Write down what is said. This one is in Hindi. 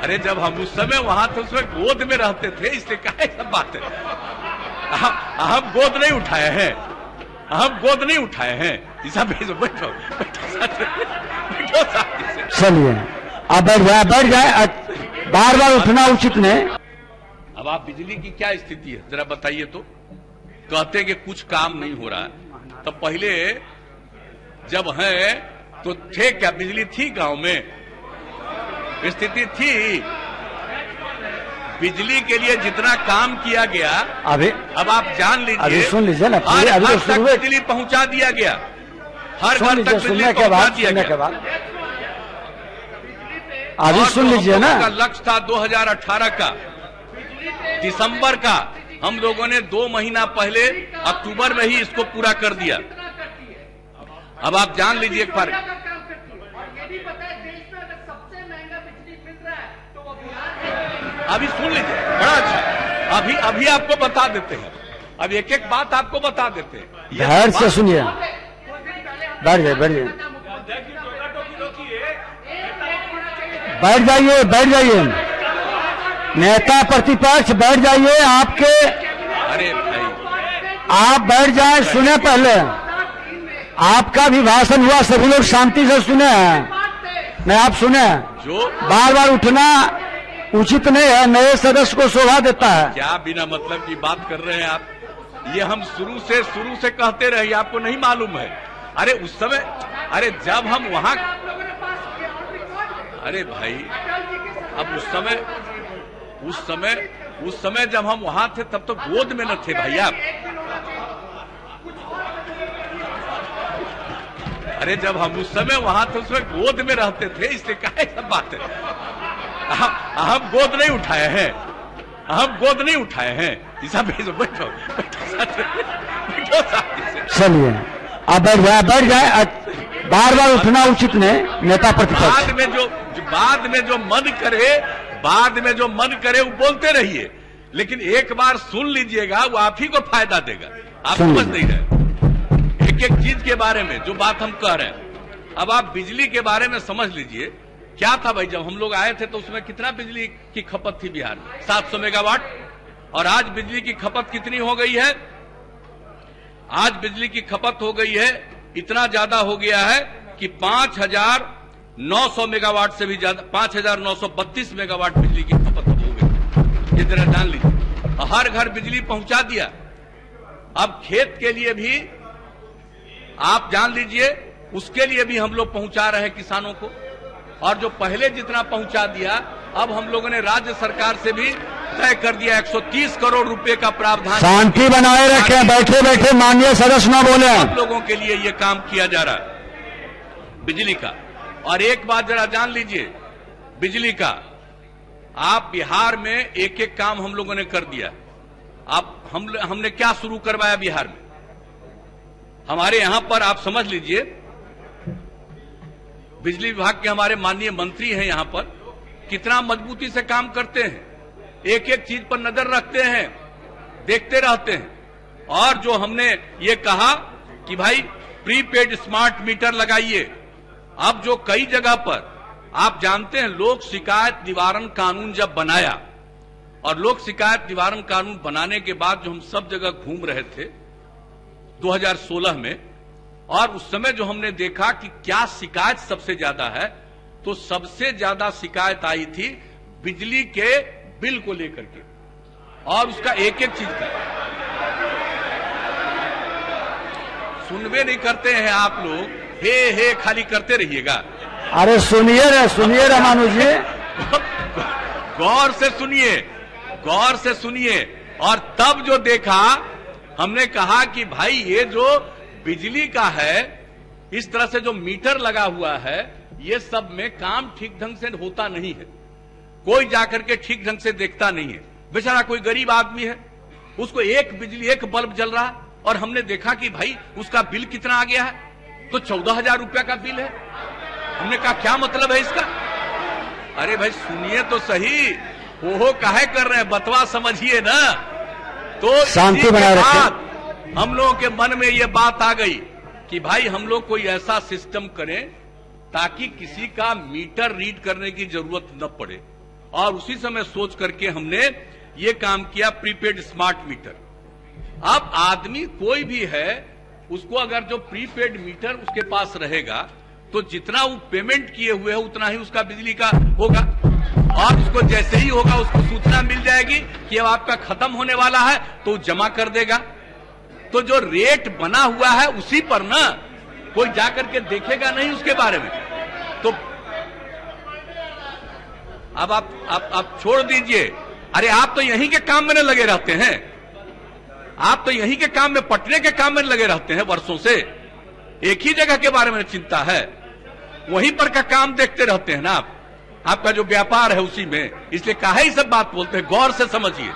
अरे जब हम उस समय वहां थे उसमें गोद में रहते थे, इसलिए काहे सब बात है। हम गोद नहीं उठाए हैं, हम गोद नहीं उठाए हैं। ईसा भेजो, बैठो बैठो चलिए अब बैठ जाए, बार बार उठना उचित नहीं। अब आप बिजली की क्या स्थिति है जरा बताइए तो। कहते कि कुछ काम नहीं हो रहा है, तो पहले जब है तो थे क्या, बिजली थी गांव में, स्थिति थी। बिजली के लिए जितना काम किया गया अभी अब आप जान लीजिए, अभी सुन लीजिए ना, हर अभी घर तो तक बिजली पहुंचा दिया गया, हर घर तक बिजली सुनने के बाद अभी सुन लीजिए ना। का लक्ष्य था 2018 का दिसंबर का, हम लोगों ने 2 महीना पहले अक्टूबर में ही इसको पूरा कर दिया। अब आप जान लीजिए एक बार, अभी सुन लीजिए, बड़ा अच्छा, अभी आपको बता देते हैं, अब एक एक बात आपको बता देते हैं। ध्यान से सुनिए, बैठ जाइए बैठ जाइए बैठ जाइए, नेता प्रतिपक्ष बैठ जाइए। आपके अरे भाई आप बैठ जाए, सुने पहले, आपका भी भाषण हुआ, सभी लोग शांति से सुने हैं, नहीं आप सुने। जो बार बार उठना उचित नहीं है, नए सदस्य को शोभा देता है। क्या बिना मतलब की बात कर रहे हैं आप, ये हम शुरू से कहते रहे, आपको नहीं मालूम है। अरे उस समय, अरे जब हम वहां, अरे भाई अब उस समय जब हम वहां थे तब तो गोद में न थे भाई आप। अरे जब हम उस समय वहां थे उसमें गोद में रहते थे, इसलिए काहे सब बात है। हम गोद नहीं उठाए हैं, हम गोद नहीं उठाए हैं। ईसा भेजो, बैठो बैठो। चलिए अब बैठ जाए, बार बार उठना उचित नहीं, नेता प्रतिपक्ष। बाद में जो मन करे वो बोलते रहिए, लेकिन एक बार सुन लीजिएगा, वो आप ही को फायदा देगा। आप समझ नहीं रहे एक एक चीज के बारे में जो बात हम कह रहे हैं। अब आप बिजली के बारे में समझ लीजिए, क्या था भाई, जब हम लोग आए थे तो उसमें कितना बिजली की खपत थी बिहार में, 700 मेगावाट। और आज बिजली की खपत कितनी हो गई है, आज बिजली की खपत हो गई है, इतना ज्यादा हो गया है कि 5,900 मेगावाट से भी ज्यादा, 5,932 मेगावाट बिजली की खपत हो गई। ये जरा जान लीजिए, हर घर बिजली पहुंचा दिया। अब खेत के लिए भी आप जान लीजिए, उसके लिए भी हम लोग पहुंचा रहे हैं किसानों को। और जो पहले जितना पहुंचा दिया, अब हम लोगों ने राज्य सरकार से भी तय कर दिया 130 करोड़ रुपए का प्रावधान। शांति बनाए रखें, बैठे बैठे माननीय सदस्य न बोले। आप लोगों के लिए ये काम किया जा रहा है बिजली का। और एक बात जरा जान लीजिए, बिजली का आप बिहार में एक एक काम हम लोगों ने कर दिया। आप हमने क्या शुरू करवाया बिहार में, हमारे यहां पर आप समझ लीजिए, बिजली विभाग के हमारे माननीय मंत्री हैं यहां पर, कितना मजबूती से काम करते हैं, एक एक चीज पर नजर रखते हैं, देखते रहते हैं। और जो हमने ये कहा कि भाई प्रीपेड स्मार्ट मीटर लगाइए, अब जो कई जगह पर आप जानते हैं, लोक शिकायत निवारण कानून जब बनाया, और लोक शिकायत निवारण कानून बनाने के बाद जो हम सब जगह घूम रहे थे 2016 में, और उस समय जो हमने देखा कि क्या शिकायत सबसे ज्यादा है, तो सबसे ज्यादा शिकायत आई थी बिजली के बिल को लेकर के, और उसका एक एक चीज का सुनवे नहीं करते हैं आप लोग, हे खाली करते रहिएगा। अरे सुनिए रामानुज जी, गौर से सुनिए। और तब जो देखा, हमने कहा कि भाई ये जो बिजली का है, इस तरह से जो मीटर लगा हुआ है, ये सब में काम ठीक ढंग से होता नहीं है, कोई जाकर के ठीक ढंग से देखता नहीं है। बेचारा कोई गरीब आदमी है, उसको एक बल्ब जल रहा, और हमने देखा कि भाई उसका बिल कितना आ गया है, तो 14,000 रुपया का बिल है। हमने कहा क्या मतलब है इसका। अरे भाई सुनिए तो सही, वो काहे कर रहे हैं, बतवा समझिए ना। तो शांति बनाए रखें। हम लोगों के मन में ये बात आ गई कि भाई हम लोग कोई ऐसा सिस्टम करें ताकि किसी का मीटर रीड करने की जरूरत न पड़े। और उसी समय सोच करके हमने ये काम किया, प्रीपेड स्मार्ट मीटर। अब आदमी कोई भी है, उसको अगर जो प्रीपेड मीटर उसके पास रहेगा तो जितना वो पेमेंट किए हुए है उतना ही उसका बिजली का होगा, और उसको जैसे ही होगा उसको सूचना मिल जाएगी कि अब आपका खत्म होने वाला है तो वो जमा कर देगा। तो जो रेट बना हुआ है उसी पर ना, कोई जाकर के देखेगा नहीं उसके बारे में। तो अब आप छोड़ दीजिए, अरे आप तो यहीं के काम में लगे रहते हैं, आप तो यहीं के काम में, पटने के काम में लगे रहते हैं वर्षों से, एक ही जगह के बारे में चिंता है, वहीं पर का काम देखते रहते हैं ना आप, आपका जो व्यापार है उसी में, इसलिए काहे ही सब बात बोलते हैं, गौर से समझिए।